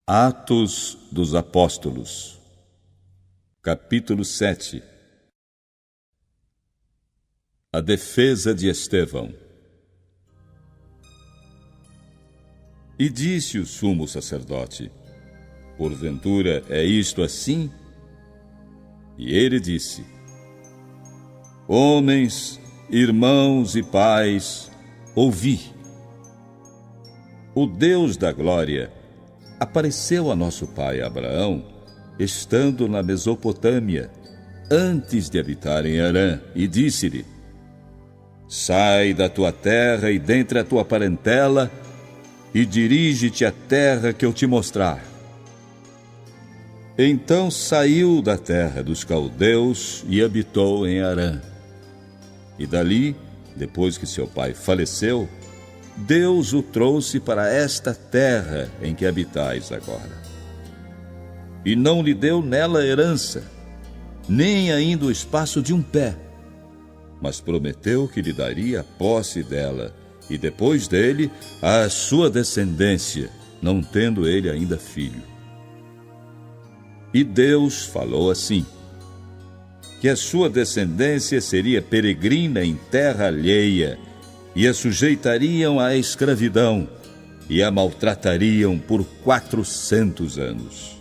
Atos dos Apóstolos, capítulo 7. A defesa de Estevão. E disse o sumo sacerdote: porventura é isto assim? E ele disse: homens, irmãos e pais, ouvi. O Deus da glória apareceu a nosso pai Abraão, estando na Mesopotâmia, antes de habitar em Harã, e disse-lhe: sai da tua terra e dentre a tua parentela, e dirige-te à terra que eu te mostrar. Então saiu da terra dos caldeus e habitou em Harã. E dali, depois que seu pai faleceu, Deus o trouxe para esta terra em que habitais agora. E não lhe deu nela herança, nem ainda o espaço de um pé, mas prometeu que lhe daria a posse dela, e depois dele a sua descendência, não tendo ele ainda filho. E Deus falou assim: que a sua descendência seria peregrina em terra alheia, e a sujeitariam à escravidão, e a maltratariam por 400 anos.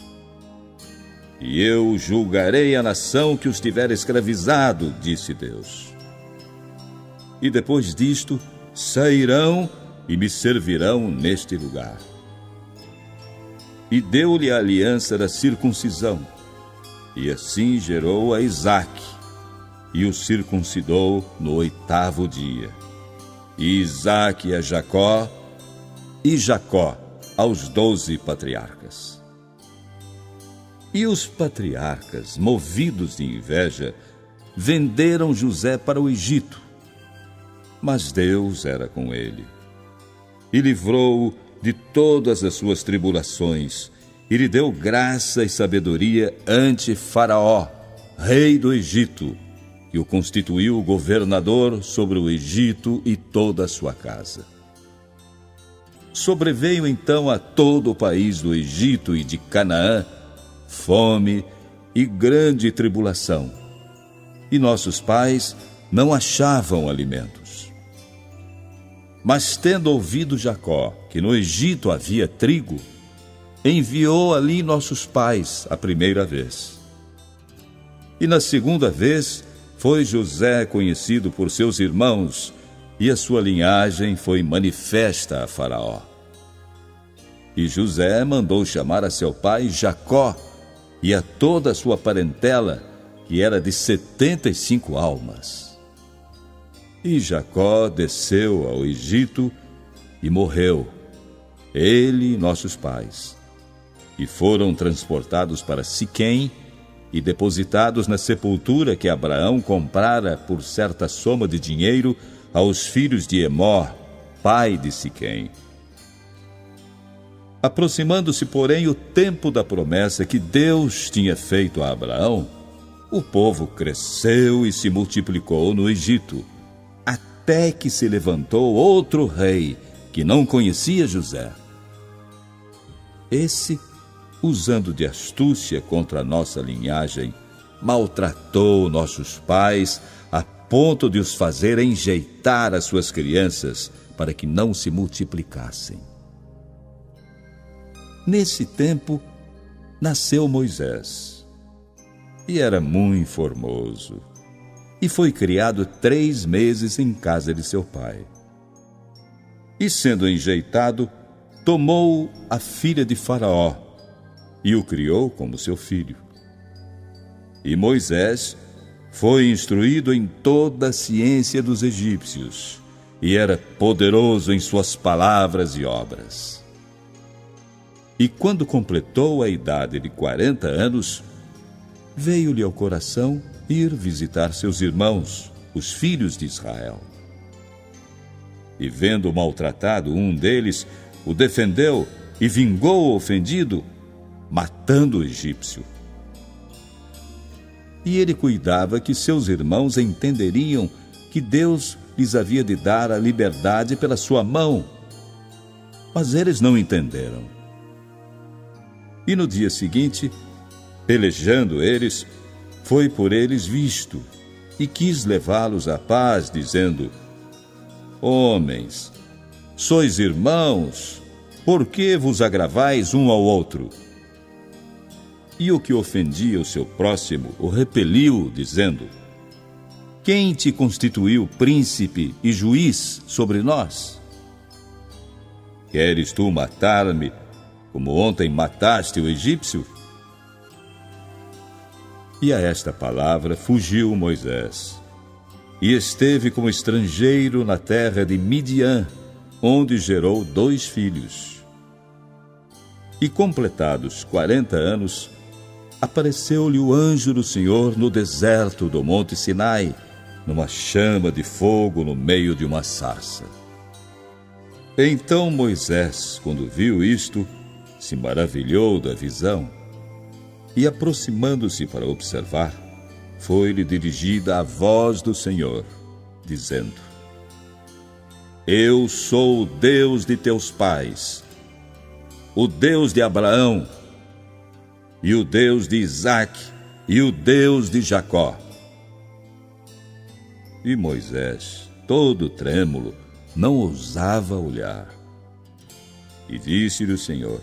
E eu julgarei a nação que os tiver escravizado, disse Deus. E depois disto, sairão e me servirão neste lugar. E deu-lhe a aliança da circuncisão, e assim gerou a Isaque, e o circuncidou no 8º dia. E Isaque a Jacó, e Jacó aos 12 patriarcas. E os patriarcas, movidos de inveja, venderam José para o Egito. Mas Deus era com ele, e livrou-o de todas as suas tribulações, e lhe deu graça e sabedoria ante Faraó, rei do Egito, e o constituiu governador sobre o Egito e toda a sua casa. Sobreveio então a todo o país do Egito e de Canaã fome e grande tribulação, e nossos pais não achavam alimentos. Mas tendo ouvido Jacó que no Egito havia trigo, enviou ali nossos pais a primeira vez. E na segunda vez foi José conhecido por seus irmãos, e a sua linhagem foi manifesta a Faraó. E José mandou chamar a seu pai Jacó e a toda a sua parentela, que era de 75 almas. E Jacó desceu ao Egito e morreu, ele e nossos pais, e foram transportados para Siquém e depositados na sepultura que Abraão comprara por certa soma de dinheiro aos filhos de Emor, pai de Siquém. Aproximando-se, porém, o tempo da promessa que Deus tinha feito a Abraão, o povo cresceu e se multiplicou no Egito, até que se levantou outro rei que não conhecia José. Esse, usando de astúcia contra a nossa linhagem, maltratou nossos pais a ponto de os fazer enjeitar as suas crianças para que não se multiplicassem. Nesse tempo, nasceu Moisés, e era muito formoso, e foi criado 3 meses em casa de seu pai. E sendo enjeitado, tomou a filha de Faraó, e o criou como seu filho. E Moisés foi instruído em toda a ciência dos egípcios, e era poderoso em suas palavras e obras. E quando completou a idade de 40 anos, veio-lhe ao coração ir visitar seus irmãos, os filhos de Israel. E vendo maltratado um deles, o defendeu e vingou o ofendido, matando o egípcio. E ele cuidava que seus irmãos entenderiam que Deus lhes havia de dar a liberdade pela sua mão. Mas eles não entenderam. E no dia seguinte, pelejando eles, foi por eles visto, e quis levá-los à paz, dizendo: Homens, sois irmãos, por que vos agravais um ao outro? E o que ofendia o seu próximo o repeliu, dizendo: Quem te constituiu príncipe e juiz sobre nós? Queres tu matar-me, como ontem mataste o egípcio? E a esta palavra fugiu Moisés, e esteve como estrangeiro na terra de Midian, onde gerou 2 filhos. E completados 40 anos, apareceu-lhe o anjo do Senhor no deserto do monte Sinai, numa chama de fogo no meio de uma sarça. Então Moisés, quando viu isto, se maravilhou da visão, e aproximando-se para observar, foi-lhe dirigida a voz do Senhor, dizendo: Eu sou o Deus de teus pais, o Deus de Abraão, e o Deus de Isaque, e o Deus de Jacó. E Moisés, todo trêmulo, não ousava olhar. E disse-lhe o Senhor: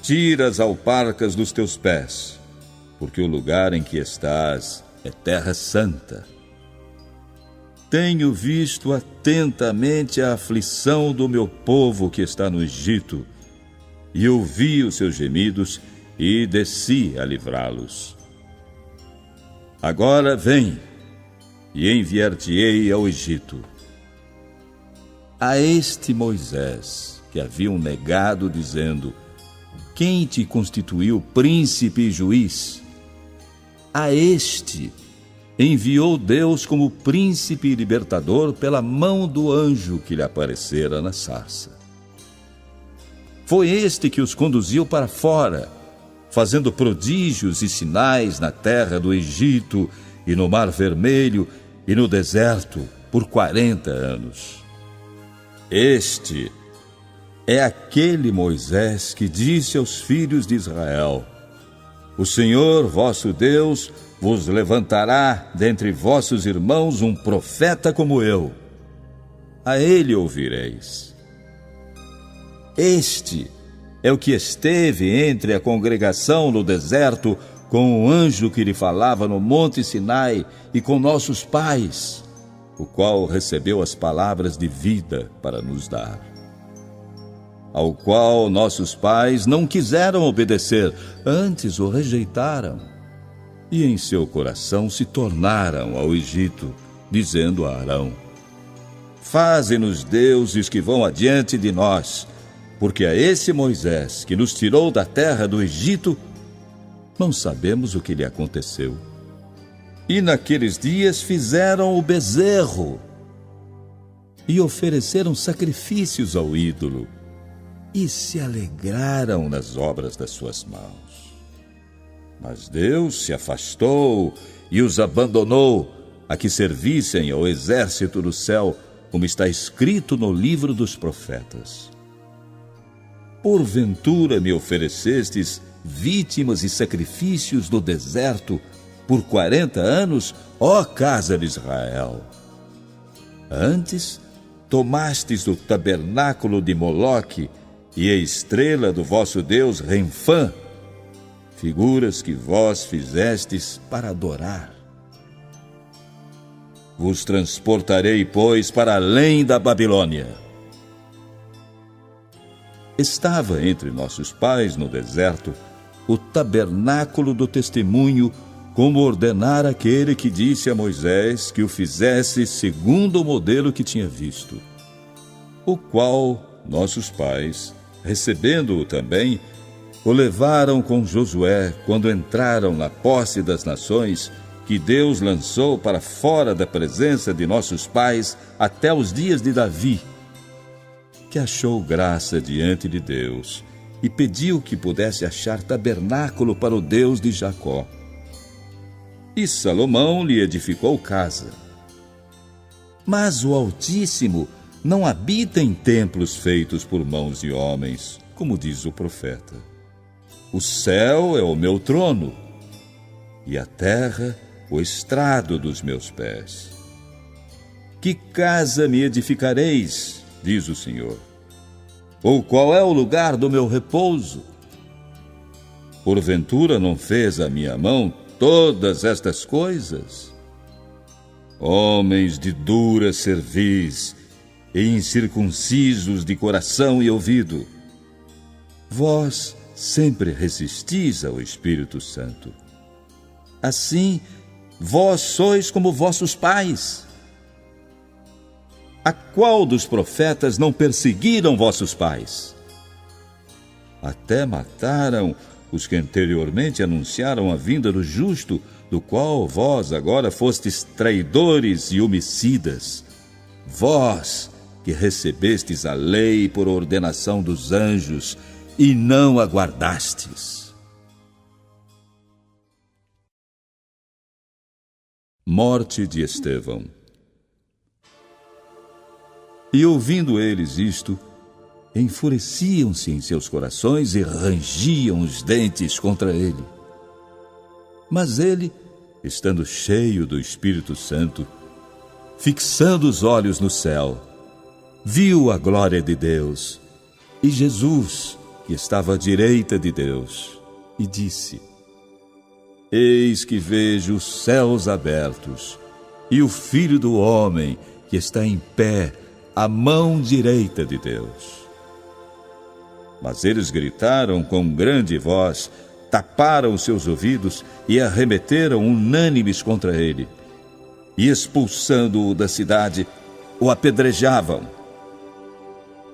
Tira as alparcas dos teus pés, porque o lugar em que estás é terra santa. Tenho visto atentamente a aflição do meu povo que está no Egito, e ouvi os seus gemidos, e desci a livrá-los. Agora vem, e enviar-te-ei ao Egito. A este Moisés, que haviam negado, dizendo: Quem te constituiu príncipe e juiz? A este enviou Deus como príncipe e libertador pela mão do anjo que lhe aparecera na sarça. Foi este que os conduziu para fora, fazendo prodígios e sinais na terra do Egito e no Mar Vermelho e no deserto por 40 anos. Este é aquele Moisés que disse aos filhos de Israel: O Senhor, vosso Deus, vos levantará dentre vossos irmãos um profeta como eu. A ele ouvireis. Este é o que esteve entre a congregação no deserto com o anjo que lhe falava no monte Sinai e com nossos pais, o qual recebeu as palavras de vida para nos dar. Ao qual nossos pais não quiseram obedecer, antes o rejeitaram. E em seu coração se tornaram ao Egito, dizendo a Arão: Faze-nos deuses que vão adiante de nós, porque a esse Moisés que nos tirou da terra do Egito, não sabemos o que lhe aconteceu. E naqueles dias fizeram o bezerro e ofereceram sacrifícios ao ídolo, e se alegraram nas obras das suas mãos. Mas Deus se afastou e os abandonou a que servissem ao exército do céu, como está escrito no livro dos profetas. Porventura me oferecestes vítimas e sacrifícios no deserto por 40 anos, ó casa de Israel. Antes tomastes o tabernáculo de Moloque e a estrela do vosso Deus Renfã, figuras que vós fizestes para adorar. Vos transportarei, pois, para além da Babilônia. Estava entre nossos pais no deserto o tabernáculo do testemunho, como ordenara aquele que disse a Moisés que o fizesse segundo o modelo que tinha visto, o qual nossos pais, recebendo-o também, o levaram com Josué quando entraram na posse das nações que Deus lançou para fora da presença de nossos pais até os dias de Davi, que achou graça diante de Deus e pediu que pudesse achar tabernáculo para o Deus de Jacó. E Salomão lhe edificou casa. Mas o Altíssimo não habita em templos feitos por mãos de homens, como diz o profeta. o céu é o meu trono, e a terra o estrado dos meus pés. Que casa me edificareis, diz o Senhor? Ou qual é o lugar do meu repouso? Porventura não fez a minha mão todas estas coisas? Homens de dura cerviz e incircuncisos de coração e ouvido, vós sempre resistis ao Espírito Santo. Assim, vós sois como vossos pais. A qual dos profetas não perseguiram vossos pais? Até mataram os que anteriormente anunciaram a vinda do justo, do qual vós agora fostes traidores e homicidas. Vós que recebestes a lei por ordenação dos anjos e não a guardastes. Morte de Estevão. E ouvindo eles isto, enfureciam-se em seus corações e rangiam os dentes contra ele. Mas ele, estando cheio do Espírito Santo, fixando os olhos no céu, viu a glória de Deus e Jesus, que estava à direita de Deus, e disse: Eis que vejo os céus abertos e o Filho do Homem que está em pé à mão direita de Deus. Mas eles gritaram com grande voz, taparam os seus ouvidos e arremeteram unânimes contra ele. E expulsando-o da cidade, o apedrejavam.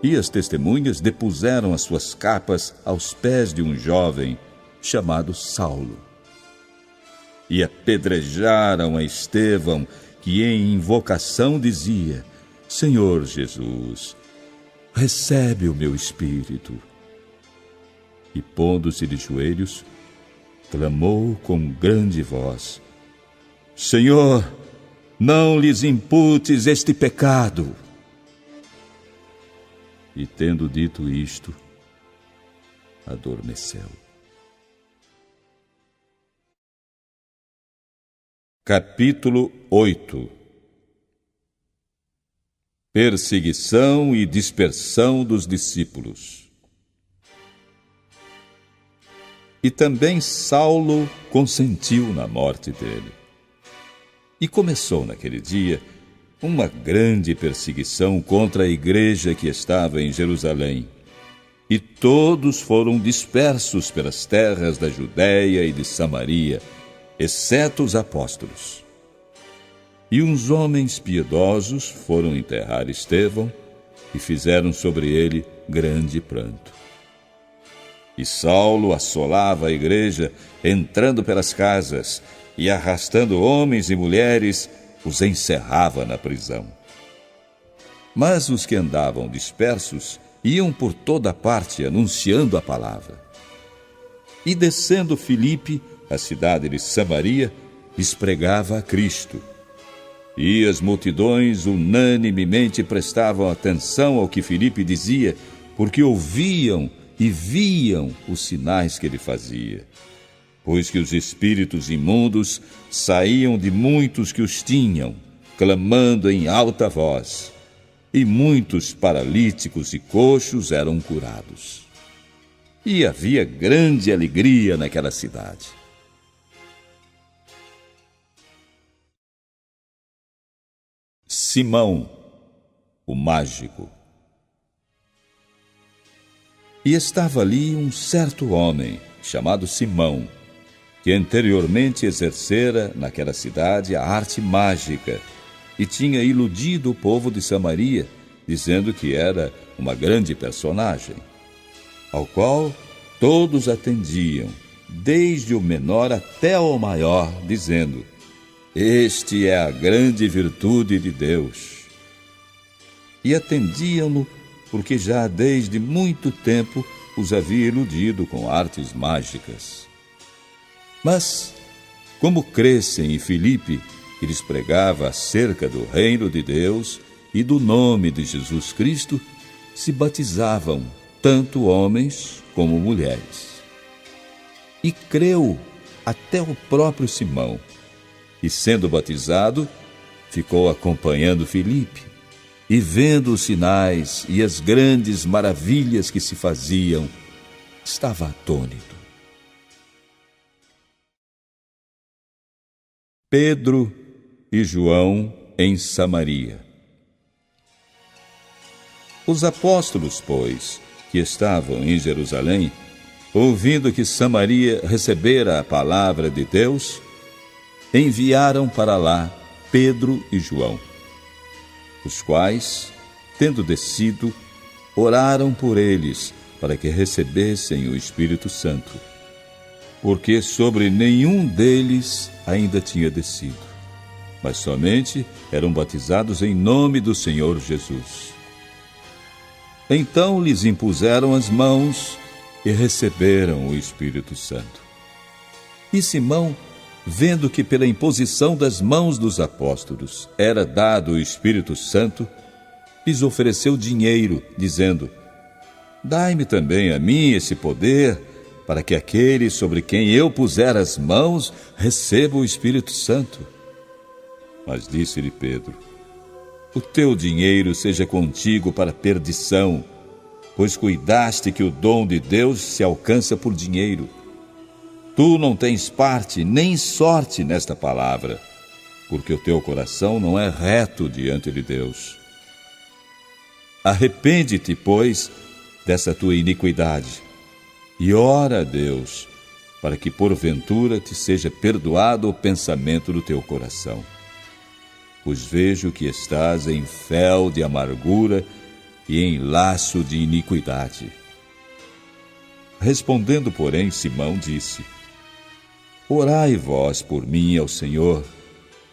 E as testemunhas depuseram as suas capas aos pés de um jovem chamado Saulo. E apedrejaram a Estevão, que em invocação dizia: Senhor Jesus, recebe o meu espírito. E pondo-se de joelhos, clamou com grande voz: Senhor, não lhes imputes este pecado. E tendo dito isto, adormeceu. Capítulo 8. Perseguição e dispersão dos discípulos. E também Saulo consentiu na morte dele. E começou naquele dia uma grande perseguição contra a igreja que estava em Jerusalém. E todos foram dispersos pelas terras da Judéia e de Samaria, exceto os apóstolos. E uns homens piedosos foram enterrar Estevão e fizeram sobre ele grande pranto. E Saulo assolava a igreja, entrando pelas casas e arrastando homens e mulheres, os encerrava na prisão. Mas os que andavam dispersos iam por toda parte anunciando a palavra. E descendo Filipe, a cidade de Samaria, lhes pregava a Cristo. E as multidões unanimemente prestavam atenção ao que Filipe dizia, porque ouviam e viam os sinais que ele fazia. Pois que os espíritos imundos saíam de muitos que os tinham, clamando em alta voz, e muitos paralíticos e coxos eram curados. E havia grande alegria naquela cidade. Simão, o mágico. E estava ali um certo homem, chamado Simão, que anteriormente exercera naquela cidade a arte mágica e tinha iludido o povo de Samaria, dizendo que era uma grande personagem, ao qual todos atendiam, desde o menor até o maior, dizendo: Este é a grande virtude de Deus. E atendiam-no porque já desde muito tempo os havia iludido com artes mágicas. Mas, como crescem em Filipe, que lhes pregava acerca do reino de Deus e do nome de Jesus Cristo, se batizavam tanto homens como mulheres. E creu até o próprio Simão. E sendo batizado, ficou acompanhando Filipe, e vendo os sinais e as grandes maravilhas que se faziam, estava atônito. Pedro e João em Samaria. Os apóstolos, pois, que estavam em Jerusalém, ouvindo que Samaria recebera a palavra de Deus, enviaram para lá Pedro e João, os quais, tendo descido, oraram por eles para que recebessem o Espírito Santo, porque sobre nenhum deles ainda tinha descido, mas somente eram batizados em nome do Senhor Jesus. Então lhes impuseram as mãos e receberam o Espírito Santo. E Simão, vendo que pela imposição das mãos dos apóstolos era dado o Espírito Santo, lhes ofereceu dinheiro, dizendo: Dai-me também a mim esse poder, para que aquele sobre quem eu puser as mãos receba o Espírito Santo. Mas disse-lhe Pedro: O teu dinheiro seja contigo para perdição, pois cuidaste que o dom de Deus se alcança por dinheiro. Tu não tens parte nem sorte nesta palavra, porque o teu coração não é reto diante de Deus. Arrepende-te, pois, dessa tua iniquidade, e ora a Deus, para que porventura te seja perdoado o pensamento do teu coração. Pois vejo que estás em fel de amargura e em laço de iniquidade. Respondendo, porém, Simão disse: Orai vós por mim ao Senhor,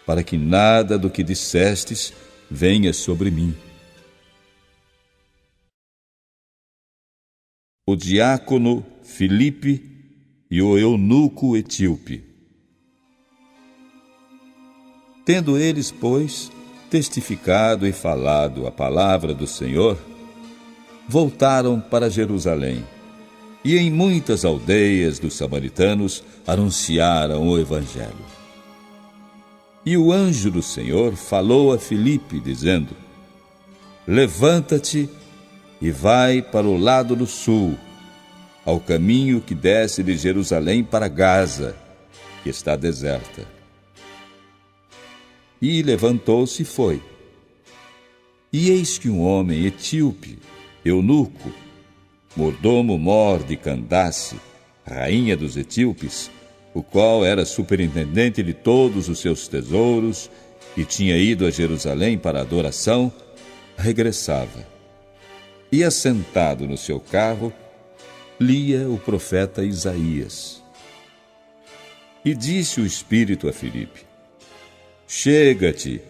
para que nada do que dissestes venha sobre mim. O diácono Filipe e o eunuco etíope. Tendo eles, pois, testificado e falado a palavra do Senhor, voltaram para Jerusalém, e em muitas aldeias dos samaritanos anunciaram o Evangelho. E o anjo do Senhor falou a Filipe, dizendo: Levanta-te e vai para o lado do sul, ao caminho que desce de Jerusalém para Gaza, que está deserta. E levantou-se e foi. E eis que um homem etíope, eunuco, mordomo-mor de Candace, rainha dos etíopes, o qual era superintendente de todos os seus tesouros e tinha ido a Jerusalém para a adoração, regressava. E assentado no seu carro, lia o profeta Isaías. E disse o Espírito a Filipe: Chega-te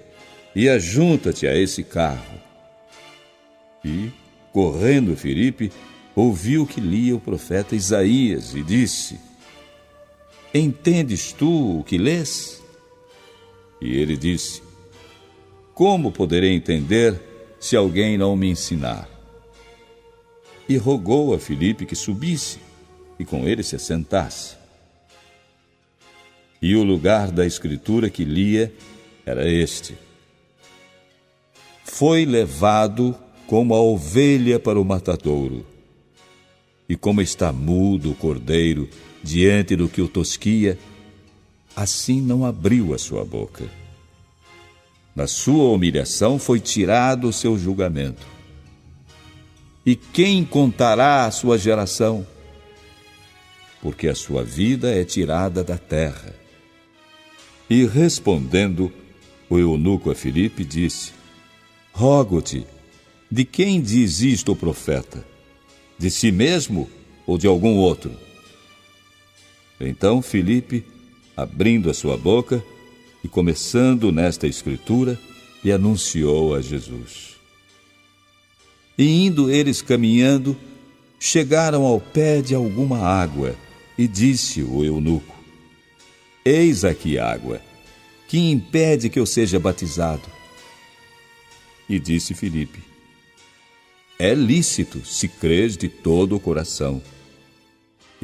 e ajunta-te a esse carro. E, correndo Filipe, ouviu que lia o profeta Isaías e disse: Entendes tu o que lês? E ele disse: Como poderei entender se alguém não me ensinar? E rogou a Filipe que subisse e com ele se assentasse. E o lugar da escritura que lia era este: Foi levado como a ovelha para o matadouro, e como está mudo o cordeiro diante do que o tosquia, assim não abriu a sua boca. Na sua humilhação foi tirado o seu julgamento. E quem contará a sua geração? Porque a sua vida é tirada da terra. E respondendo, o eunuco a Filipe disse: Rogo-te, de quem diz isto o profeta? De si mesmo ou de algum outro? Então Filipe, abrindo a sua boca e começando nesta escritura, lhe anunciou a Jesus. E indo eles caminhando, chegaram ao pé de alguma água, e disse o eunuco: Eis aqui água, que impede que eu seja batizado? E disse Filipe: É lícito, se crês de todo o coração.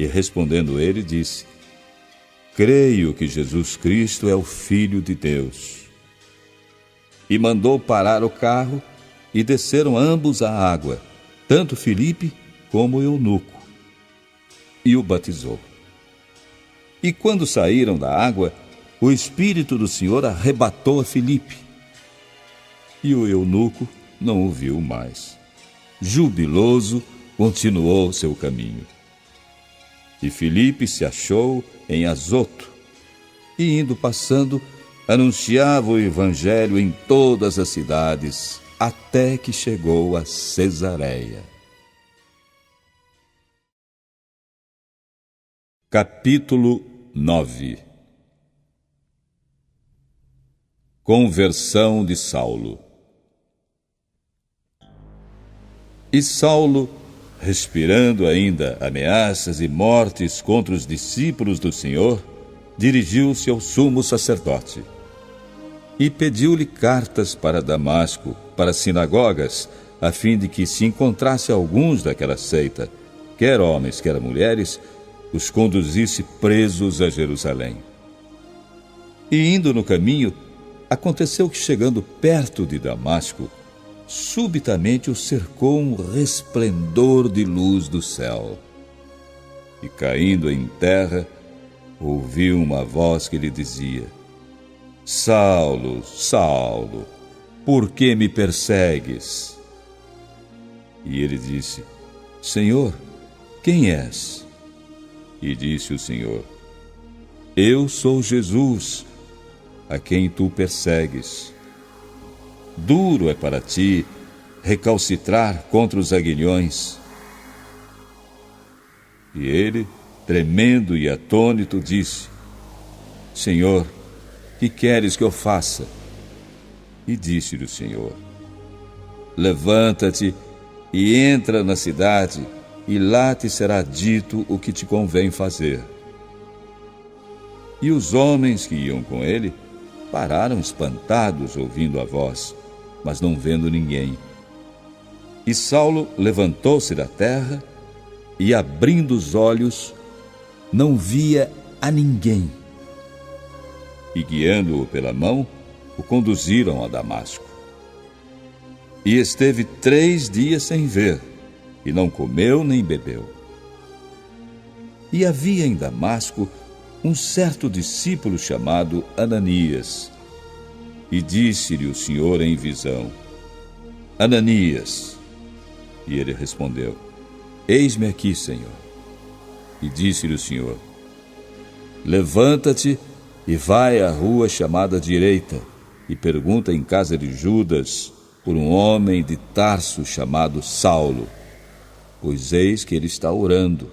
E respondendo ele, disse: Creio que Jesus Cristo é o Filho de Deus. E mandou parar o carro, e desceram ambos à água, tanto Filipe como o eunuco, e o batizou. E quando saíram da água, o Espírito do Senhor arrebatou a Filipe, e o eunuco não o viu mais. Jubiloso, continuou seu caminho. E Filipe se achou em Azoto, e indo passando, anunciava o evangelho em todas as cidades, até que chegou a Cesareia. Capítulo 9. Conversão de Saulo. E Saulo, respirando ainda ameaças e mortes contra os discípulos do Senhor, dirigiu-se ao sumo sacerdote e pediu-lhe cartas para Damasco, para as sinagogas, a fim de que se encontrasse alguns daquela seita, quer homens, quer mulheres, os conduzisse presos a Jerusalém. E indo no caminho, aconteceu que, chegando perto de Damasco, subitamente o cercou um resplendor de luz do céu. E caindo em terra, ouviu uma voz que lhe dizia: Saulo, Saulo, por que me persegues? E ele disse: Senhor, quem és? E disse o Senhor: Eu sou Jesus, a quem tu persegues. Duro é para ti recalcitrar contra os aguilhões. E ele, tremendo e atônito, disse: Senhor, que queres que eu faça? E disse-lhe o Senhor: Levanta-te e entra na cidade, e lá te será dito o que te convém fazer. E os homens que iam com ele pararam espantados, ouvindo a voz, mas não vendo ninguém. E Saulo levantou-se da terra e, abrindo os olhos, não via a ninguém. E, guiando-o pela mão, o conduziram a Damasco. E esteve 3 dias sem ver, e não comeu nem bebeu. E havia em Damasco um certo discípulo chamado Ananias. E disse-lhe o Senhor em visão: Ananias. E ele respondeu: Eis-me aqui, Senhor. E disse-lhe o Senhor: Levanta-te e vai à rua chamada Direita, e pergunta em casa de Judas por um homem de Tarso chamado Saulo, pois eis que ele está orando.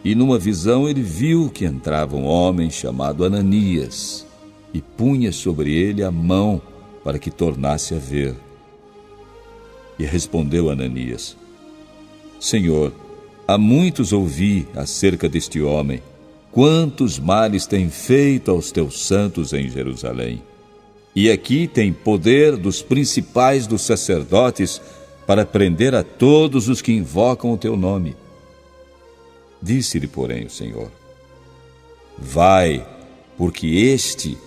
E numa visão ele viu que entrava um homem chamado Ananias, e punha sobre ele a mão para que tornasse a ver. E respondeu Ananias: Senhor, há muitos ouvi acerca deste homem, quantos males tem feito aos teus santos em Jerusalém. E aqui tem poder dos principais dos sacerdotes para prender a todos os que invocam o teu nome. Disse-lhe, porém, o Senhor: Vai, porque este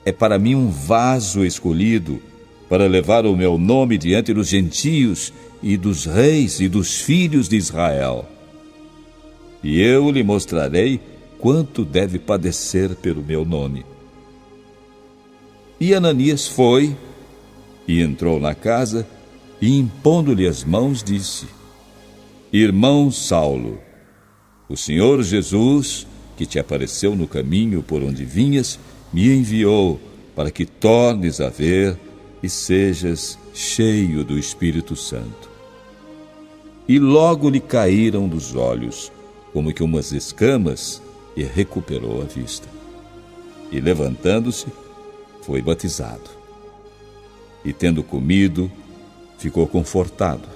é para mim um vaso escolhido para levar o meu nome diante dos gentios e dos reis e dos filhos de Israel. E eu lhe mostrarei quanto deve padecer pelo meu nome. E Ananias foi e entrou na casa, e impondo-lhe as mãos, disse: Irmão Saulo, o Senhor Jesus, que te apareceu no caminho por onde vinhas, me enviou para que tornes a ver e sejas cheio do Espírito Santo. E logo lhe caíram dos olhos, como que umas escamas, e recuperou a vista. E levantando-se, foi batizado. E tendo comido, ficou confortado.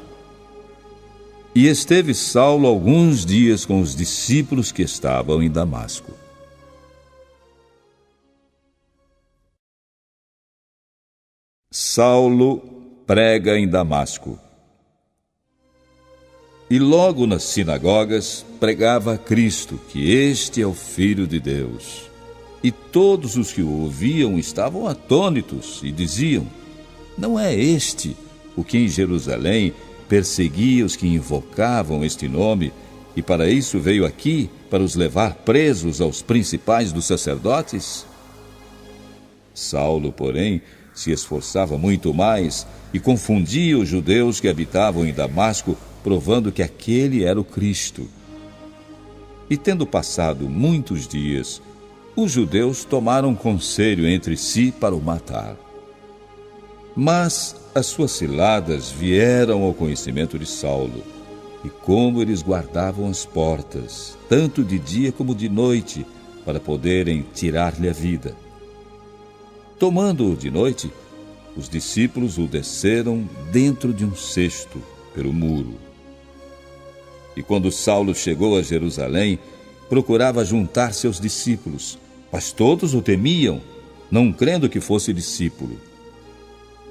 E esteve Saulo alguns dias com os discípulos que estavam em Damasco. Saulo prega em Damasco. E logo nas sinagogas pregava a Cristo, que este é o Filho de Deus. E todos os que o ouviam estavam atônitos e diziam: não é este o que em Jerusalém perseguia os que invocavam este nome, e para isso veio aqui, para os levar presos aos principais dos sacerdotes? Saulo, porém, se esforçava muito mais e confundia os judeus que habitavam em Damasco, provando que aquele era o Cristo. E tendo passado muitos dias, os judeus tomaram conselho entre si para o matar. Mas as suas ciladas vieram ao conhecimento de Saulo, e como eles guardavam as portas, tanto de dia como de noite, para poderem tirar-lhe a vida. Tomando-o de noite, os discípulos o desceram dentro de um cesto, pelo muro. E quando Saulo chegou a Jerusalém, procurava juntar seus discípulos, mas todos o temiam, não crendo que fosse discípulo.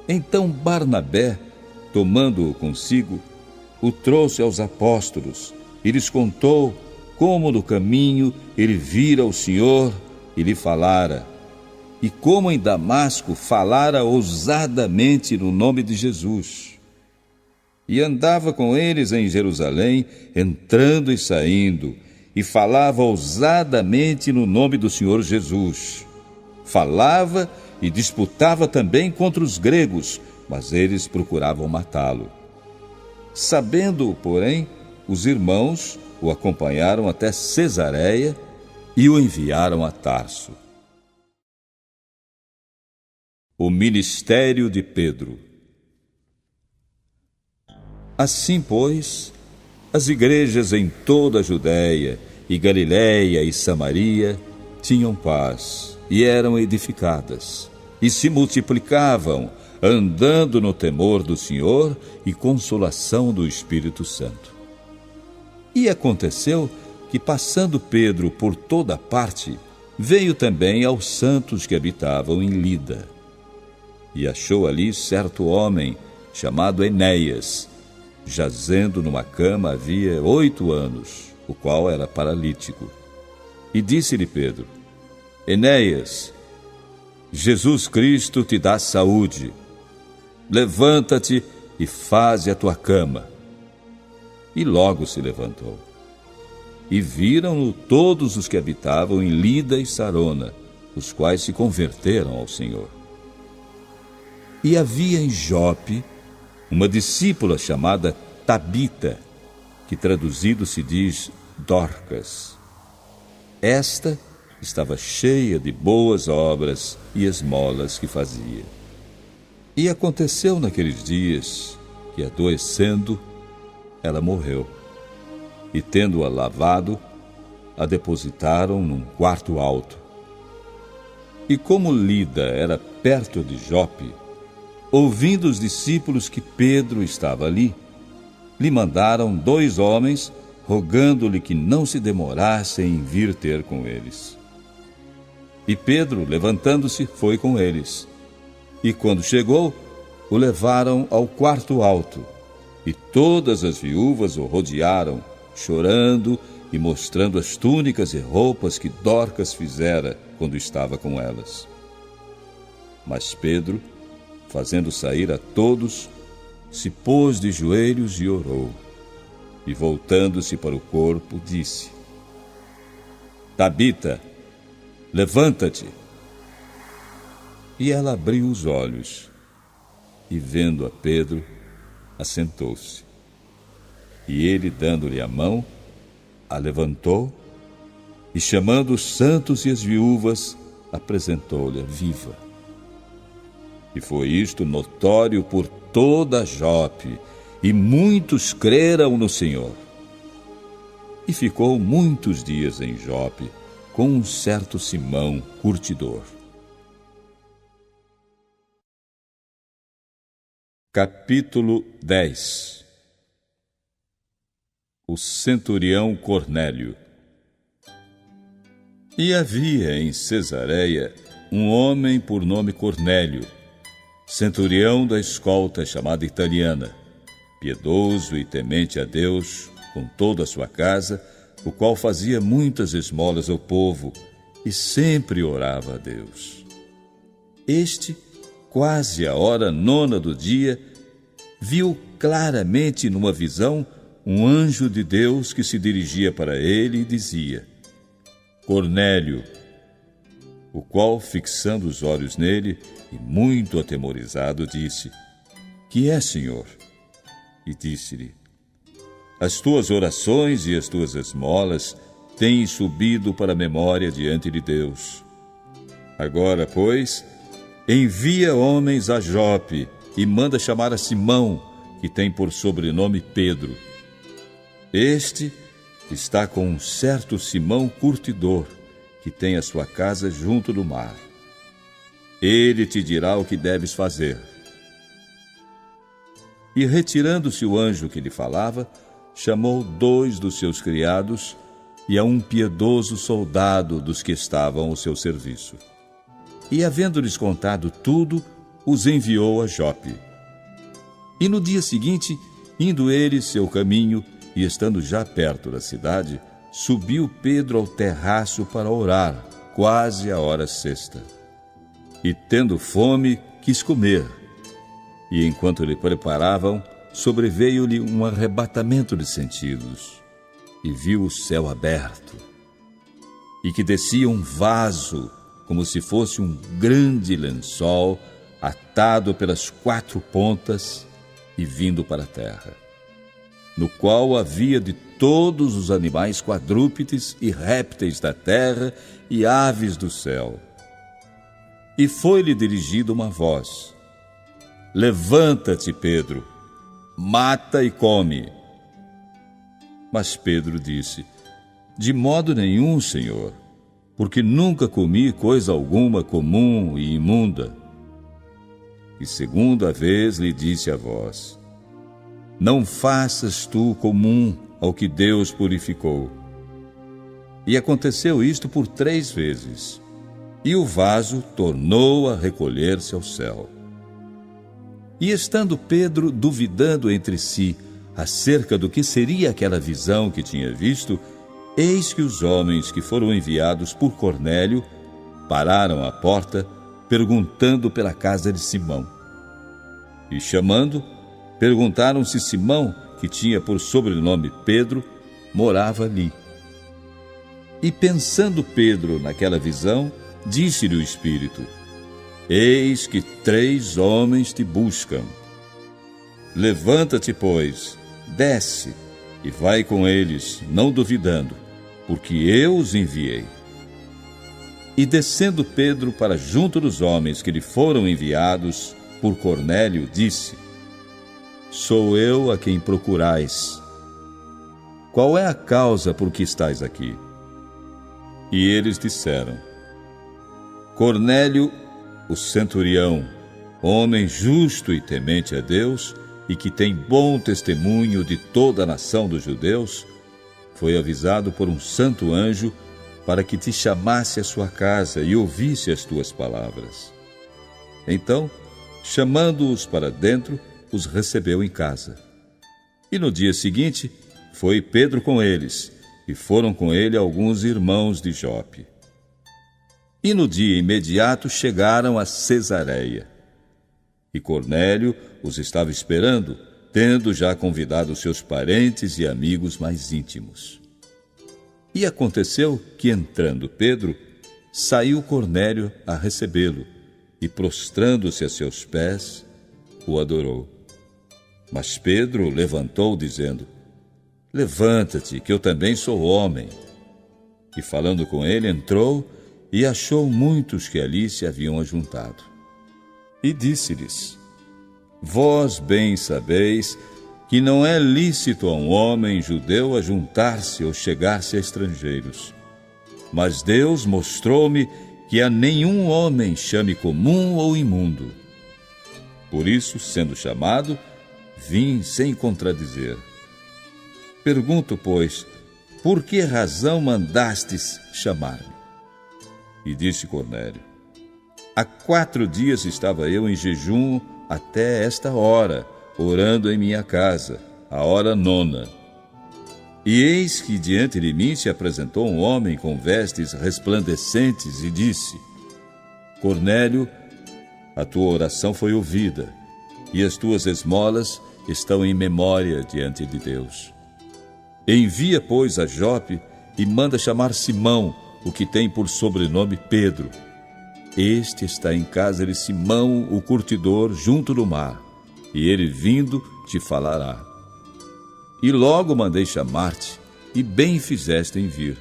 Então Barnabé, tomando-o consigo, o trouxe aos apóstolos e lhes contou como no caminho ele vira o Senhor e lhe falara, e como em Damasco falara ousadamente no nome de Jesus. E andava com eles em Jerusalém, entrando e saindo, e falava ousadamente no nome do Senhor Jesus. Falava e disputava também contra os gregos, mas eles procuravam matá-lo. Sabendo-o, porém, os irmãos o acompanharam até Cesareia e o enviaram a Tarso. O ministério de Pedro. Assim, pois, as igrejas em toda a Judéia e Galiléia e Samaria tinham paz e eram edificadas, e se multiplicavam, andando no temor do Senhor e consolação do Espírito Santo. E aconteceu que, passando Pedro por toda parte, veio também aos santos que habitavam em Lida. E achou ali certo homem, chamado Enéias, jazendo numa cama havia 8 anos, o qual era paralítico. E disse-lhe Pedro: Enéias, Jesus Cristo te dá saúde. Levanta-te e faze a tua cama. E logo se levantou. E viram-no todos os que habitavam em Lida e Sarona, os quais se converteram ao Senhor. E havia em Jope uma discípula chamada Tabita, que traduzido se diz Dorcas. Esta estava cheia de boas obras e esmolas que fazia. E aconteceu naqueles dias que, adoecendo, ela morreu. E tendo-a lavado, a depositaram num quarto alto. E como Lida era perto de Jope, ouvindo os discípulos que Pedro estava ali, lhe mandaram 2 homens, rogando-lhe que não se demorasse em vir ter com eles. E Pedro, levantando-se, foi com eles. E quando chegou, o levaram ao quarto alto, e todas as viúvas o rodearam, chorando e mostrando as túnicas e roupas que Dorcas fizera quando estava com elas. Mas Pedro, fazendo sair a todos, se pôs de joelhos e orou. E voltando-se para o corpo, disse: Tabita, levanta-te. E ela abriu os olhos, e vendo a Pedro, assentou-se. E ele, dando-lhe a mão, a levantou, e chamando os santos e as viúvas, apresentou-lhe viva. E foi isto notório por toda Jope, e muitos creram no Senhor. E ficou muitos dias em Jope, com um certo Simão, curtidor. Capítulo 10. O centurião Cornélio. E havia em Cesareia um homem por nome Cornélio, centurião da escolta chamada Italiana, piedoso e temente a Deus com toda a sua casa, o qual fazia muitas esmolas ao povo e sempre orava a Deus. Este, quase à hora 9ª do dia, viu claramente numa visão um anjo de Deus que se dirigia para ele e dizia: Cornélio, o qual, fixando os olhos nele e muito atemorizado, disse: Que é, Senhor? E disse-lhe: As tuas orações e as tuas esmolas têm subido para a memória diante de Deus. Agora, pois, envia homens a Jope e manda chamar a Simão, que tem por sobrenome Pedro. Este está com um certo Simão curtidor, que tem a sua casa junto do mar. Ele te dirá o que deves fazer. E retirando-se o anjo que lhe falava, chamou 2 dos seus criados e a um piedoso soldado dos que estavam ao seu serviço. E, havendo-lhes contado tudo, os enviou a Jope. E no dia seguinte, indo ele seu caminho, e estando já perto da cidade, subiu Pedro ao terraço para orar, quase à hora 6ª. E, tendo fome, quis comer. E, enquanto lhe preparavam, sobreveio-lhe um arrebatamento de sentidos, e viu o céu aberto, e que descia um vaso, como se fosse um grande lençol, atado pelas 4 pontas e vindo para a terra, no qual havia de todos os animais quadrúpedes e répteis da terra e aves do céu. E foi-lhe dirigida uma voz: Levanta-te, Pedro, mata e come. Mas Pedro disse: De modo nenhum, Senhor, porque nunca comi coisa alguma comum e imunda. E segunda vez lhe disse a voz: Não faças tu comum ao que Deus purificou. E aconteceu isto por 3 vezes, e o vaso tornou a recolher-se ao céu. E estando Pedro duvidando entre si acerca do que seria aquela visão que tinha visto, eis que os homens que foram enviados por Cornélio pararam à porta, perguntando pela casa de Simão. E chamando, perguntaram se Simão, que tinha por sobrenome Pedro, morava ali. E pensando Pedro naquela visão, disse-lhe o Espírito: Eis que 3 homens te buscam. Levanta-te, pois, desce e vai com eles, não duvidando, porque eu os enviei. E descendo Pedro para junto dos homens que lhe foram enviados por Cornélio, disse: Sou eu a quem procurais. Qual é a causa por que estais aqui? E eles disseram: Cornélio, o centurião, homem justo e temente a Deus, e que tem bom testemunho de toda a nação dos judeus, foi avisado por um santo anjo para que te chamasse à sua casa e ouvisse as tuas palavras. Então, chamando-os para dentro, os recebeu em casa. E no dia seguinte, foi Pedro com eles, e foram com ele alguns irmãos de Jope. E no dia imediato chegaram a Cesareia. E Cornélio os estava esperando, tendo já convidado seus parentes e amigos mais íntimos. E aconteceu que, entrando Pedro, saiu Cornélio a recebê-lo, e prostrando-se a seus pés, o adorou. Mas Pedro levantou, dizendo: Levanta-te, que eu também sou homem. E falando com ele, entrou e achou muitos que ali se haviam ajuntado. E disse-lhes: Vós bem sabeis que não é lícito a um homem judeu ajuntar-se ou chegar-se a estrangeiros. Mas Deus mostrou-me que a nenhum homem chame comum ou imundo. Por isso, sendo chamado, vim sem contradizer. Pergunto, pois, por que razão mandastes chamar-me? E disse Cornélio: Há 4 dias estava eu em jejum até esta hora, orando em minha casa, à hora nona. E eis que diante de mim se apresentou um homem com vestes resplandecentes e disse: Cornélio, a tua oração foi ouvida, e as tuas esmolas estão em memória diante de Deus. Envia, pois, a Jope e manda chamar Simão, o que tem por sobrenome Pedro. Este está em casa de Simão, o curtidor, junto do mar, e ele vindo te falará. E logo mandei chamar-te, e bem fizeste em vir.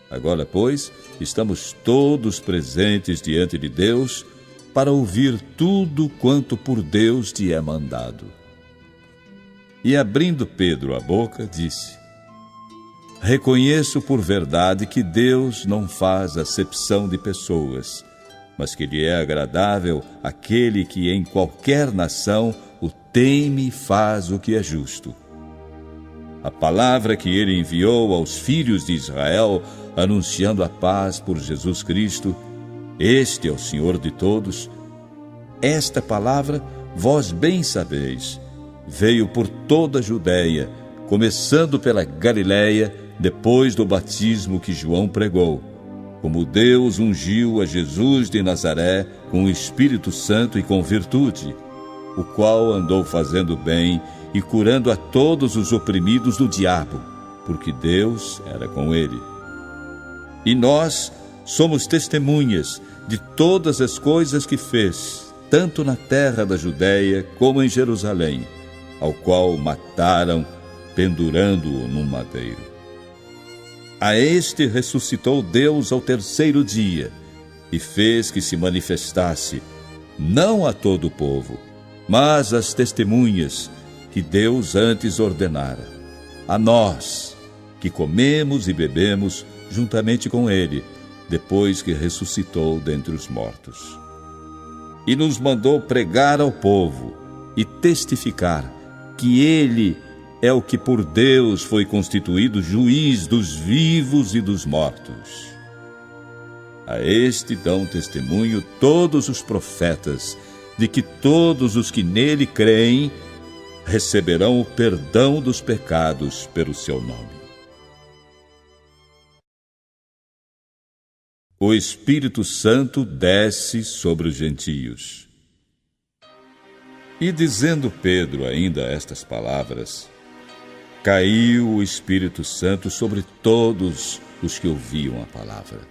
Agora, pois, estamos todos presentes diante de Deus para ouvir tudo quanto por Deus te é mandado. E abrindo Pedro a boca, disse: Reconheço por verdade que Deus não faz acepção de pessoas, mas que lhe é agradável aquele que em qualquer nação o teme e faz o que é justo. A palavra que ele enviou aos filhos de Israel, anunciando a paz por Jesus Cristo, este é o Senhor de todos. Esta palavra, vós bem sabeis, veio por toda a Judéia, começando pela Galiléia, depois do batismo que João pregou, como Deus ungiu a Jesus de Nazaré com o Espírito Santo e com virtude, o qual andou fazendo bem e curando a todos os oprimidos do diabo, porque Deus era com ele. E nós somos testemunhas de todas as coisas que fez, tanto na terra da Judéia como em Jerusalém, ao qual mataram, pendurando-o num madeiro. A este ressuscitou Deus ao terceiro dia, e fez que se manifestasse, não a todo o povo, mas às testemunhas que Deus antes ordenara, a nós, que comemos e bebemos juntamente com ele, depois que ressuscitou dentre os mortos. E nos mandou pregar ao povo e testificar que ele é o que por Deus foi constituído juiz dos vivos e dos mortos. A este dão testemunho todos os profetas, de que todos os que nele creem receberão o perdão dos pecados pelo seu nome. O Espírito Santo desce sobre os gentios. E dizendo Pedro ainda estas palavras, caiu o Espírito Santo sobre todos os que ouviam a palavra.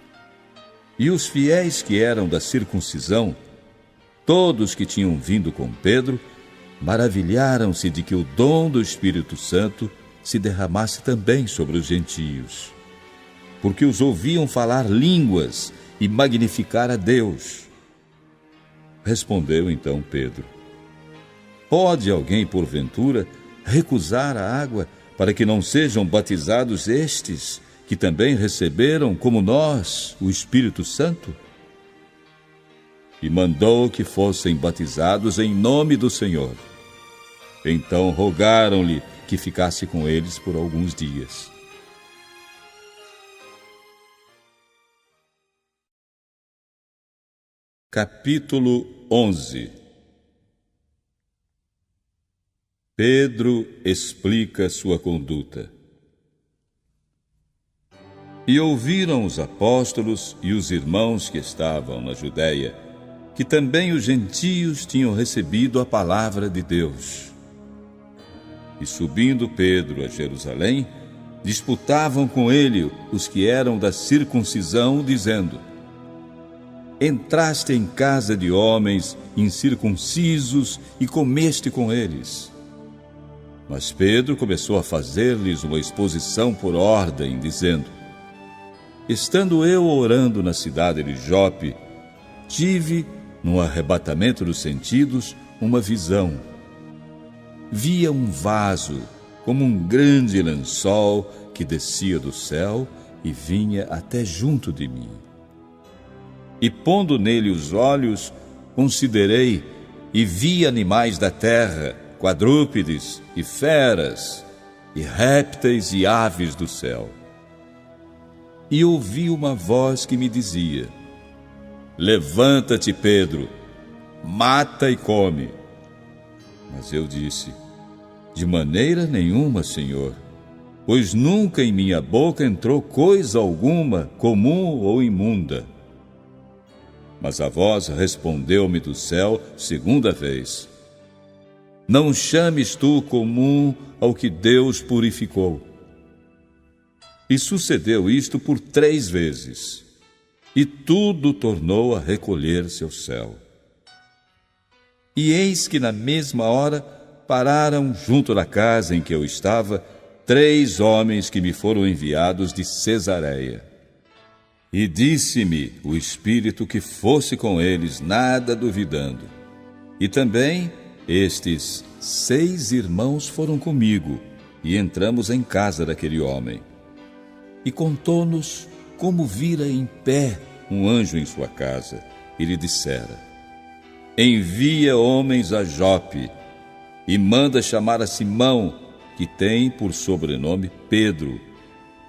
E os fiéis que eram da circuncisão, todos que tinham vindo com Pedro, maravilharam-se de que o dom do Espírito Santo se derramasse também sobre os gentios, porque os ouviam falar línguas e magnificar a Deus. Respondeu então Pedro: Pode alguém, porventura, recusar a água para que não sejam batizados estes, que também receberam, como nós, o Espírito Santo? E mandou que fossem batizados em nome do Senhor. Então rogaram-lhe que ficasse com eles por alguns dias. Capítulo 11. Pedro explica sua conduta. E ouviram os apóstolos e os irmãos que estavam na Judéia, que também os gentios tinham recebido a palavra de Deus. E subindo Pedro a Jerusalém, disputavam com ele os que eram da circuncisão, dizendo: Entraste em casa de homens incircuncisos e comeste com eles. Mas Pedro começou a fazer-lhes uma exposição por ordem, dizendo: Estando eu orando na cidade de Jope, tive, num arrebatamento dos sentidos, uma visão. Via um vaso, como um grande lençol, que descia do céu e vinha até junto de mim. E pondo nele os olhos, considerei e vi animais da terra, quadrúpedes e feras, e répteis e aves do céu. E ouvi uma voz que me dizia: Levanta-te, Pedro, mata e come. Mas eu disse: de maneira nenhuma, Senhor, pois nunca em minha boca entrou coisa alguma comum ou imunda. Mas a voz respondeu-me do céu segunda vez: não chames tu comum ao que Deus purificou. E sucedeu isto por 3 vezes, e tudo tornou a recolher-se ao céu. E eis que na mesma hora pararam junto da casa em que eu estava 3 homens que me foram enviados de Cesareia. E disse-me o Espírito que fosse com eles, nada duvidando. E também estes 6 irmãos foram comigo, e entramos em casa daquele homem. E contou-nos como vira em pé um anjo em sua casa, e lhe dissera: envia homens a Jope, e manda chamar a Simão, que tem por sobrenome Pedro,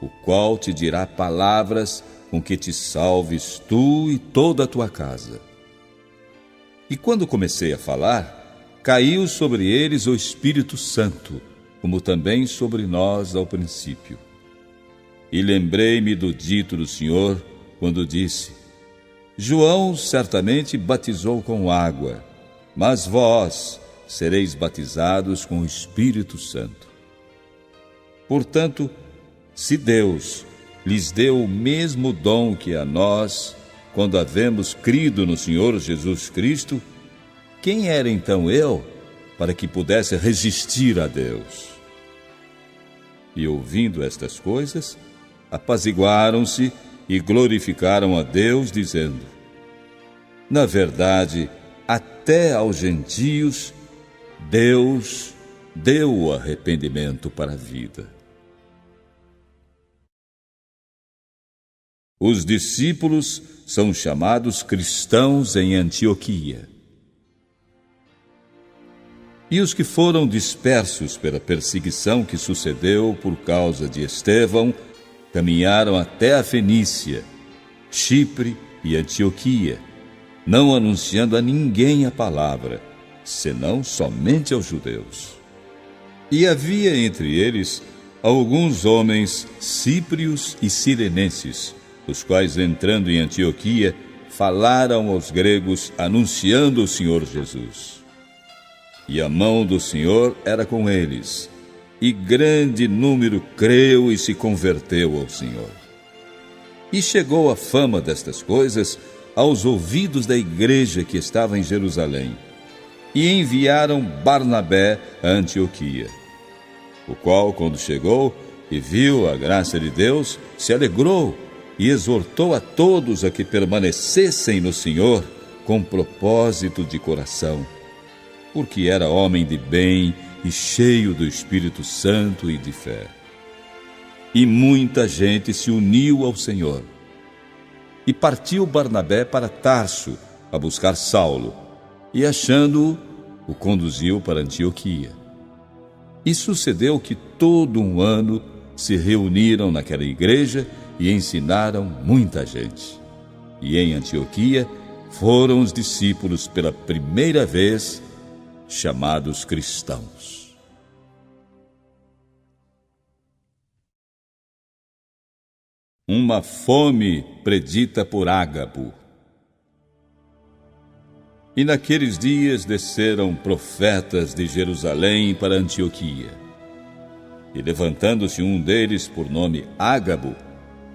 o qual te dirá palavras com que te salves tu e toda a tua casa. E quando comecei a falar, caiu sobre eles o Espírito Santo, como também sobre nós ao princípio. E lembrei-me do dito do Senhor, quando disse: João certamente batizou com água, mas vós sereis batizados com o Espírito Santo. Portanto, se Deus lhes deu o mesmo dom que a nós, quando havemos crido no Senhor Jesus Cristo, quem era então eu, para que pudesse resistir a Deus? E ouvindo estas coisas, apaziguaram-se e glorificaram a Deus, dizendo: na verdade, até aos gentios, Deus deu o arrependimento para a vida. Os discípulos são chamados cristãos em Antioquia. E os que foram dispersos pela perseguição que sucedeu por causa de Estevão, caminharam até a Fenícia, Chipre e Antioquia, não anunciando a ninguém a palavra, senão somente aos judeus. E havia entre eles alguns homens cíprios e cirenenses, os quais, entrando em Antioquia, falaram aos gregos, anunciando o Senhor Jesus. E a mão do Senhor era com eles, e grande número creu e se converteu ao Senhor. E chegou a fama destas coisas aos ouvidos da igreja que estava em Jerusalém, e enviaram Barnabé a Antioquia, o qual, quando chegou e viu a graça de Deus, se alegrou e exortou a todos a que permanecessem no Senhor com propósito de coração, porque era homem de bem e cheio do Espírito Santo e de fé. E muita gente se uniu ao Senhor. E partiu Barnabé para Tarso a buscar Saulo, e achando-o, o conduziu para Antioquia. E sucedeu que todo um ano se reuniram naquela igreja e ensinaram muita gente. E em Antioquia foram os discípulos pela primeira vez chamados cristãos. Uma fome predita por Ágabo. E naqueles dias desceram profetas de Jerusalém para Antioquia. E levantando-se um deles por nome Ágabo,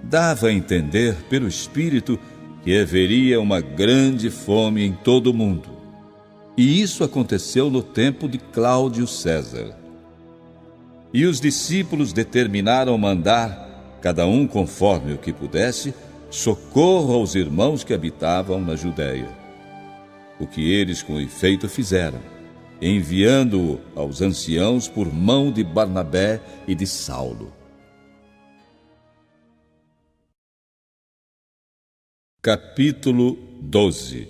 dava a entender pelo Espírito que haveria uma grande fome em todo o mundo. E isso aconteceu no tempo de Cláudio César. E os discípulos determinaram mandar, cada um conforme o que pudesse, socorro aos irmãos que habitavam na Judéia. O que eles com efeito fizeram, enviando-o aos anciãos por mão de Barnabé e de Saulo. Capítulo 12.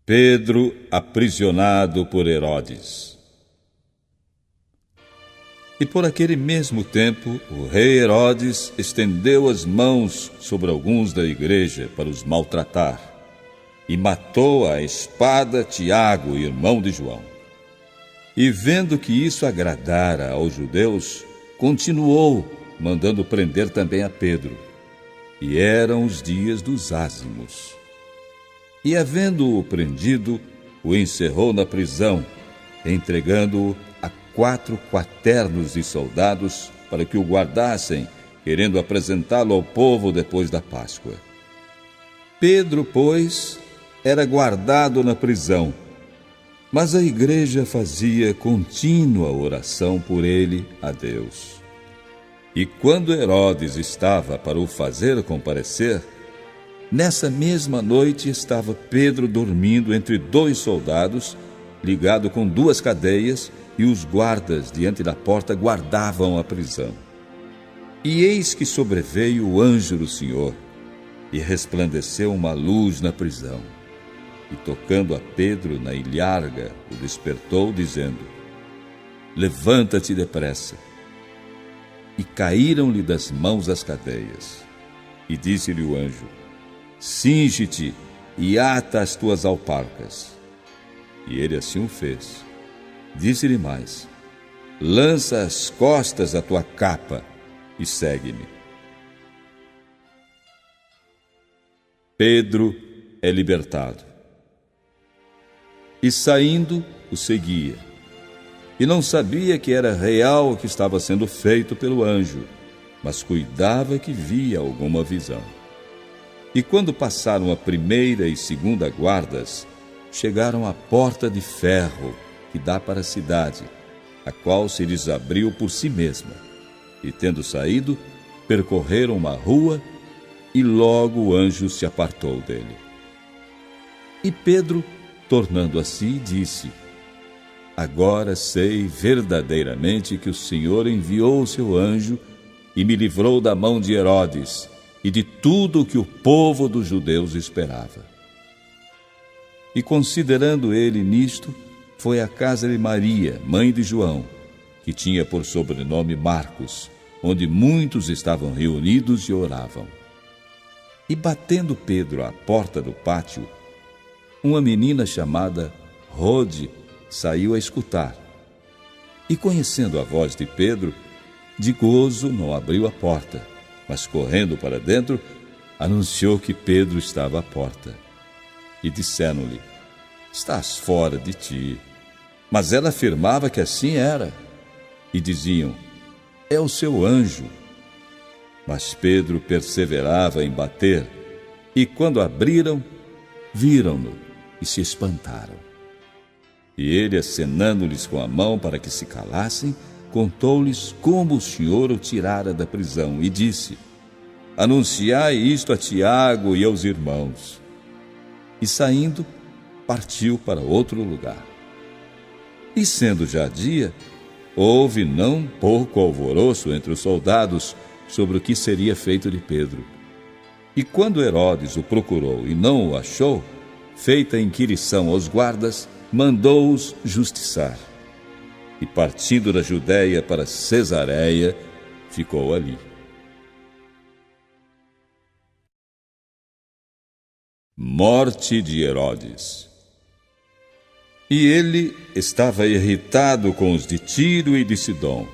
Pedro aprisionado por Herodes. E por aquele mesmo tempo, o rei Herodes estendeu as mãos sobre alguns da igreja para os maltratar. e matou à espada Tiago, irmão de João. E vendo que isso agradara aos judeus, continuou mandando prender também a Pedro. E eram os dias dos ázimos. E havendo-o prendido, o encerrou na prisão, entregando-o a 4 quaternos de soldados para que o guardassem, querendo apresentá-lo ao povo depois da Páscoa. Pedro, pois, era guardado na prisão, mas a igreja fazia contínua oração por ele a Deus. E quando Herodes estava para o fazer comparecer, nessa mesma noite estava Pedro dormindo entre 2 soldados, ligado com 2 cadeias, e os guardas diante da porta guardavam a prisão. E eis que sobreveio o anjo do Senhor, e resplandeceu uma luz na prisão. E tocando a Pedro na ilharga, o despertou, dizendo: Levanta-te depressa. E caíram-lhe das mãos as cadeias. E disse-lhe o anjo: Cinge-te e ata as tuas alparcas. E ele assim o fez. Disse-lhe mais: Lança às costas a tua capa e segue-me. Pedro é libertado. E saindo, o seguia. E não sabia que era real o que estava sendo feito pelo anjo, mas cuidava que via alguma visão. E quando passaram a 1ª e 2ª guardas, chegaram à porta de ferro que dá para a cidade, a qual se lhes abriu por si mesma. E tendo saído, percorreram uma rua, e logo o anjo se apartou dele. E Pedro, tornando a si, disse: Agora sei verdadeiramente que o Senhor enviou o seu anjo e me livrou da mão de Herodes e de tudo o que o povo dos judeus esperava. E considerando ele nisto, foi à casa de Maria, mãe de João, que tinha por sobrenome Marcos, onde muitos estavam reunidos e oravam. E batendo Pedro à porta do pátio, uma menina chamada Rode saiu a escutar. E conhecendo a voz de Pedro, de gozo não abriu a porta, mas correndo para dentro, anunciou que Pedro estava à porta. E disseram-lhe: Estás fora de ti. Mas ela afirmava que assim era. E diziam: É o seu anjo. Mas Pedro perseverava em bater, e quando abriram, viram-no e se espantaram. E ele, acenando-lhes com a mão para que se calassem, contou-lhes como o Senhor o tirara da prisão e disse: Anunciai isto a Tiago e aos irmãos. E saindo, partiu para outro lugar. E sendo já dia, houve não pouco alvoroço entre os soldados sobre o que seria feito de Pedro. E quando Herodes o procurou e não o achou, feita inquirição aos guardas, mandou-os justiçar. E partindo da Judéia para Cesareia, ficou ali. Morte de Herodes. E ele estava irritado com os de Tiro e de Sidom.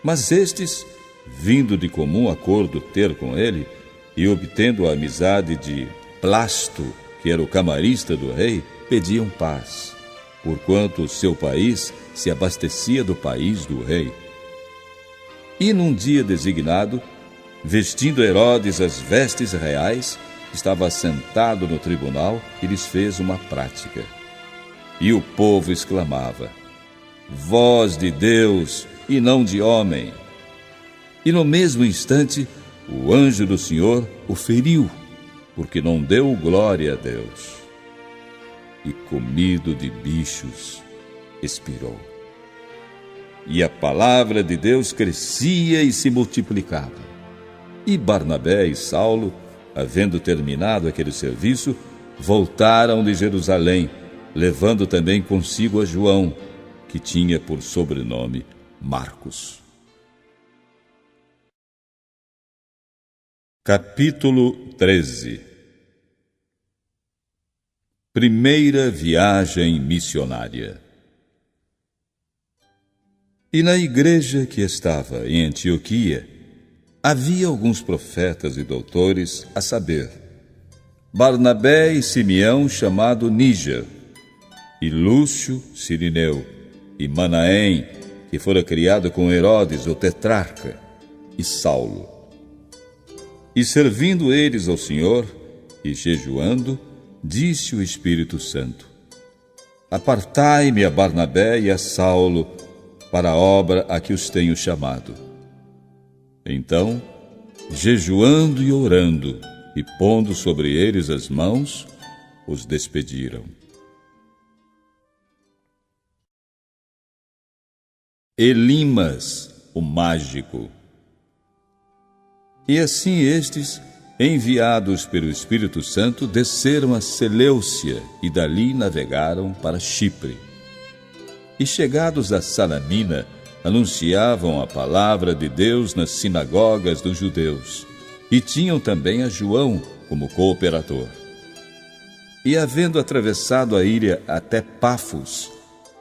Mas estes, vindo de comum acordo ter com ele, e obtendo a amizade de Blasto, que era o camarista do rei, pediam paz, porquanto o seu país se abastecia do país do rei. E num dia designado, vestindo Herodes as vestes reais, estava sentado no tribunal e lhes fez uma prática. E o povo exclamava: Voz de Deus e não de homem. E no mesmo instante, o anjo do Senhor o feriu, porque não deu glória a Deus. E comido de bichos, expirou. E a palavra de Deus crescia e se multiplicava. E Barnabé e Saulo, havendo terminado aquele serviço, voltaram de Jerusalém, levando também consigo a João, que tinha por sobrenome Marcos. Capítulo 13. Primeira viagem missionária. E na igreja que estava em Antioquia, havia alguns profetas e doutores, a saber, Barnabé e Simeão, chamado Níger, e Lúcio, Cirineu, e Manaém, que fora criado com Herodes, o tetrarca, e Saulo. E servindo eles ao Senhor, e jejuando, disse o Espírito Santo: Apartai-me a Barnabé e a Saulo para a obra a que os tenho chamado. Então, jejuando e orando, e pondo sobre eles as mãos, os despediram. Elimas, o mágico. E assim estes, enviados pelo Espírito Santo, desceram a Seleucia e dali navegaram para Chipre. E chegados a Salamina, anunciavam a palavra de Deus nas sinagogas dos judeus, e tinham também a João como cooperador. E havendo atravessado a ilha até Pafos,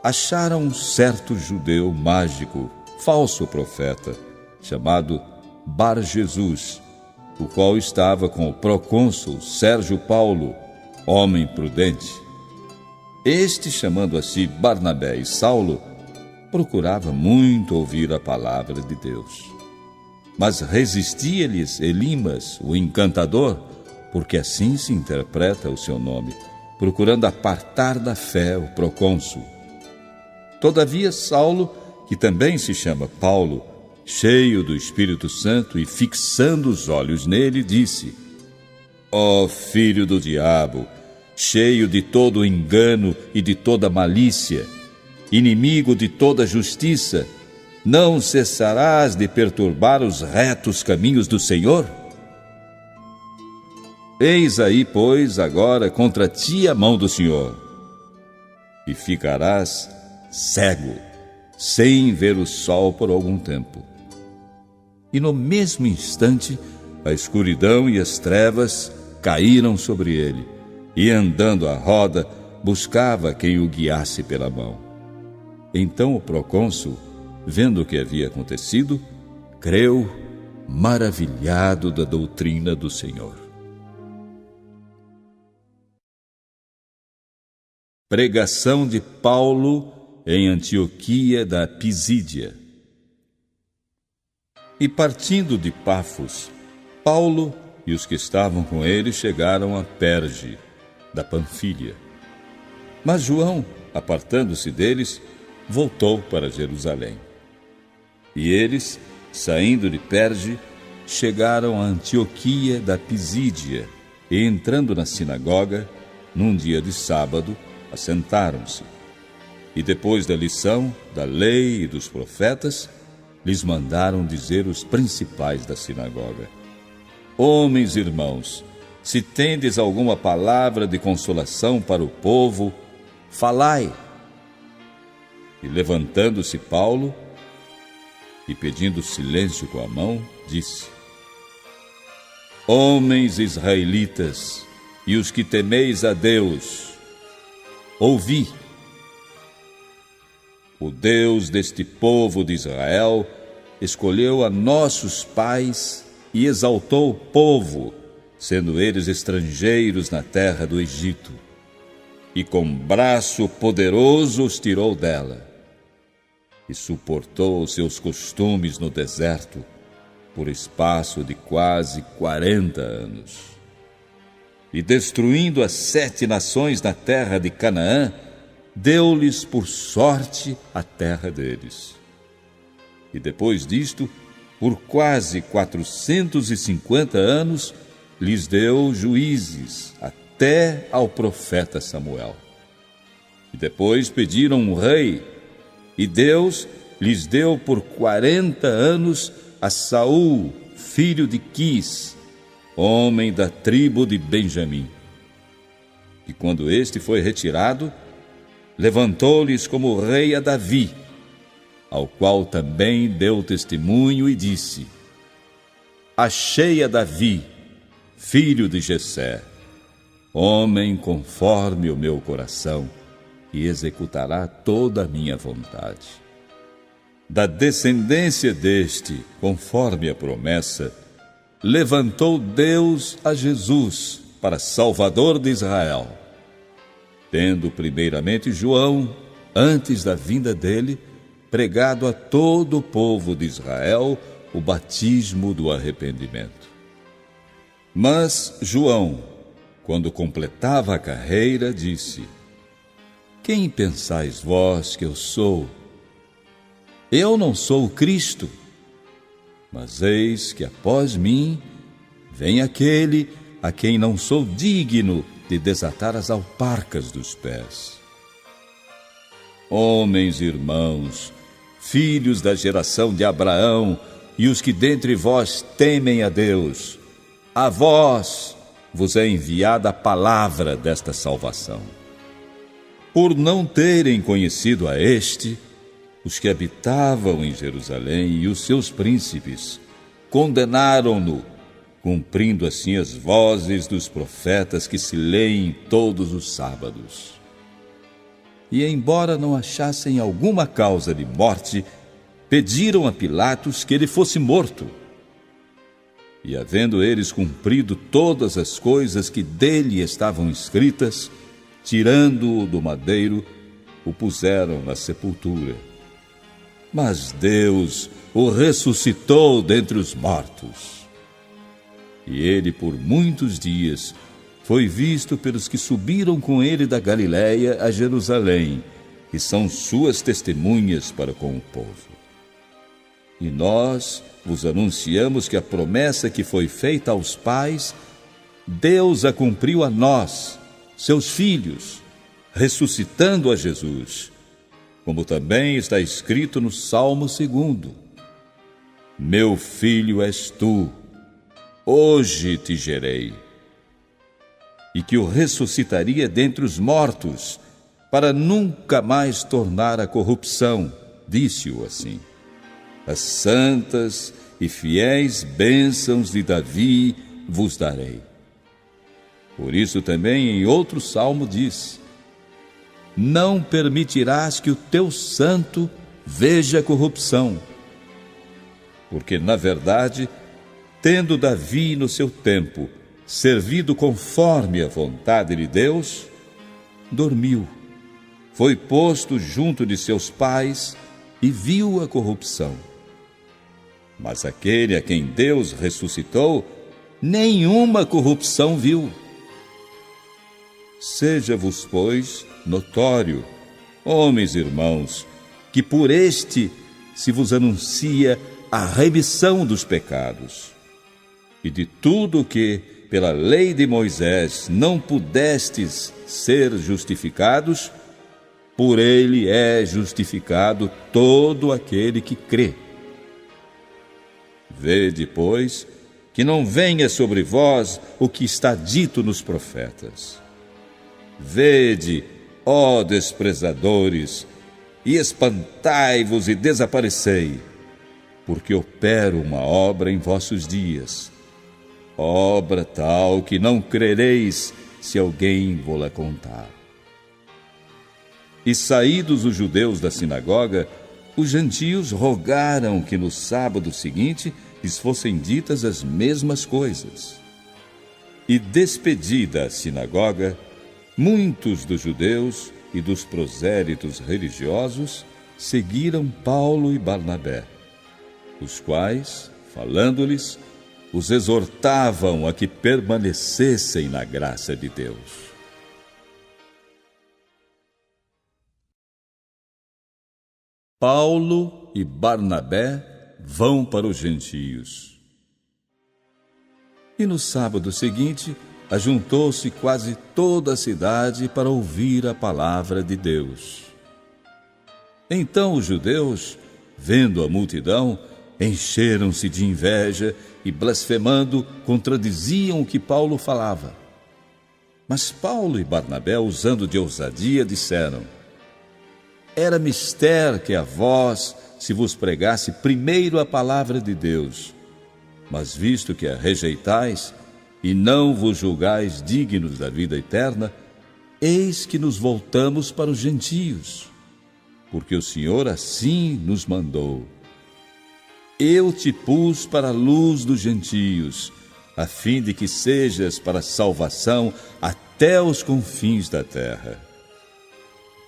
acharam um certo judeu mágico, falso profeta, chamado Bar-Jesus, o qual estava com o procônsul Sérgio Paulo, homem prudente. Este, chamando a si Barnabé e Saulo, procurava muito ouvir a palavra de Deus. Mas resistia-lhes Elimas, o encantador, porque assim se interpreta o seu nome, procurando apartar da fé o procônsul. Todavia Saulo, que também se chama Paulo, cheio do Espírito Santo e fixando os olhos nele, disse: Ó filho do diabo, cheio de todo engano e de toda malícia, inimigo de toda justiça, não cessarás de perturbar os retos caminhos do Senhor? Eis aí, pois, agora contra ti a mão do Senhor, e ficarás cego, sem ver o sol por algum tempo. E no mesmo instante, a escuridão e as trevas caíram sobre ele, e andando à roda, buscava quem o guiasse pela mão. Então o procônsul, vendo o que havia acontecido, creu, maravilhado da doutrina do Senhor. Pregação de Paulo em Antioquia da Pisídia. E partindo de Pafos, Paulo e os que estavam com ele chegaram a Perge, da Panfília. Mas João, apartando-se deles, voltou para Jerusalém. E eles, saindo de Perge, chegaram a Antioquia da Pisídia, e entrando na sinagoga, num dia de sábado, assentaram-se. E depois da lição, da lei e dos profetas, lhes mandaram dizer os principais da sinagoga: Homens irmãos, se tendes alguma palavra de consolação para o povo, falai. E levantando-se Paulo, e pedindo silêncio com a mão, disse: Homens israelitas, e os que temeis a Deus, ouvi. O Deus deste povo de Israel escolheu a nossos pais e exaltou o povo, sendo eles estrangeiros na terra do Egito, e com braço poderoso os tirou dela, e suportou os seus costumes no deserto por espaço de quase 40 anos. E destruindo as 7 nações na terra de Canaã, deu-lhes por sorte a terra deles. E depois disto, por quase 450 anos, lhes deu juízes, até ao profeta Samuel. E depois pediram um rei, e Deus lhes deu por 40 anos a Saul, filho de Quis, homem da tribo de Benjamim. E quando este foi retirado, levantou-lhes como rei a Davi, ao qual também deu testemunho e disse: Achei a Davi, filho de Jessé, homem conforme o meu coração, e executará toda a minha vontade. Da descendência deste, conforme a promessa, levantou Deus a Jesus para Salvador de Israel, tendo primeiramente João, antes da vinda dele, pregado a todo o povo de Israel o batismo do arrependimento. Mas João, quando completava a carreira, disse: Quem pensais vós que eu sou? Eu não sou o Cristo, mas eis que após mim vem aquele a quem não sou digno de desatar as alparcas dos pés. Homens e irmãos, filhos da geração de Abraão, e os que dentre vós temem a Deus, a vós vos é enviada a palavra desta salvação. Por não terem conhecido a este, os que habitavam em Jerusalém e os seus príncipes condenaram-no, cumprindo assim as vozes dos profetas que se leem todos os sábados. E embora não achassem alguma causa de morte, pediram a Pilatos que ele fosse morto. E havendo eles cumprido todas as coisas que dele estavam escritas, tirando-o do madeiro, o puseram na sepultura. Mas Deus o ressuscitou dentre os mortos. E ele, por muitos dias, foi visto pelos que subiram com ele da Galiléia a Jerusalém, e são suas testemunhas para com o povo. E nós vos anunciamos que a promessa que foi feita aos pais, Deus a cumpriu a nós, seus filhos, ressuscitando a Jesus, como também está escrito no Salmo 2: Meu filho és tu, hoje te gerei. E que o ressuscitaria dentre os mortos, para nunca mais tornar a corrupção, disse-o assim. As santas e fiéis bênçãos de Davi vos darei. Por isso também em outro salmo diz: Não permitirás que o teu santo veja corrupção. Porque, na verdade, tendo Davi no seu tempo servido conforme a vontade de Deus, dormiu, foi posto junto de seus pais e viu a corrupção. Mas aquele a quem Deus ressuscitou, nenhuma corrupção viu. Seja-vos, pois, notório, homens e irmãos, que por este se vos anuncia a remissão dos pecados. E de tudo o que, pela lei de Moisés, não pudestes ser justificados, por ele é justificado todo aquele que crê. Vede, pois, que não venha sobre vós o que está dito nos profetas. Vede, ó desprezadores, e espantai-vos e desaparecei, porque opero uma obra em vossos dias, obra tal que não crereis se alguém vô-la contar. E saídos os judeus da sinagoga, os gentios rogaram que no sábado seguinte lhes fossem ditas as mesmas coisas. E despedida a sinagoga, muitos dos judeus e dos prosélitos religiosos seguiram Paulo e Barnabé, os quais, falando-lhes, os exortavam a que permanecessem na graça de Deus. Paulo e Barnabé vão para os gentios. E no sábado seguinte, ajuntou-se quase toda a cidade para ouvir a palavra de Deus. Então os judeus, vendo a multidão, encheram-se de inveja e, blasfemando, contradiziam o que Paulo falava. Mas Paulo e Barnabé, usando de ousadia, disseram: Era mister que a vós se vos pregasse primeiro a palavra de Deus, mas visto que a rejeitais, e não vos julgais dignos da vida eterna, eis que nos voltamos para os gentios, porque o Senhor assim nos mandou. Eu te pus para a luz dos gentios, a fim de que sejas para salvação até os confins da terra.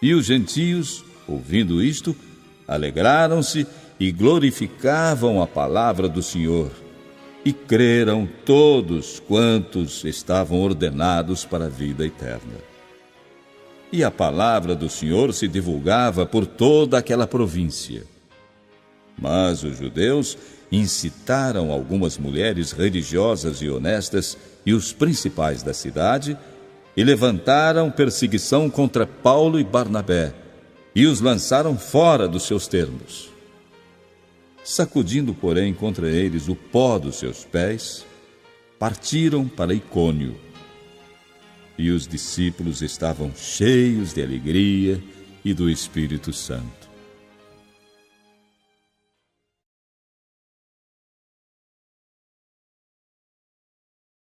E os gentios, ouvindo isto, alegraram-se e glorificavam a palavra do Senhor, e creram todos quantos estavam ordenados para a vida eterna. E a palavra do Senhor se divulgava por toda aquela província. Mas os judeus incitaram algumas mulheres religiosas e honestas e os principais da cidade, e levantaram perseguição contra Paulo e Barnabé, e os lançaram fora dos seus termos. Sacudindo, porém, contra eles o pó dos seus pés, partiram para Icônio. E os discípulos estavam cheios de alegria e do Espírito Santo.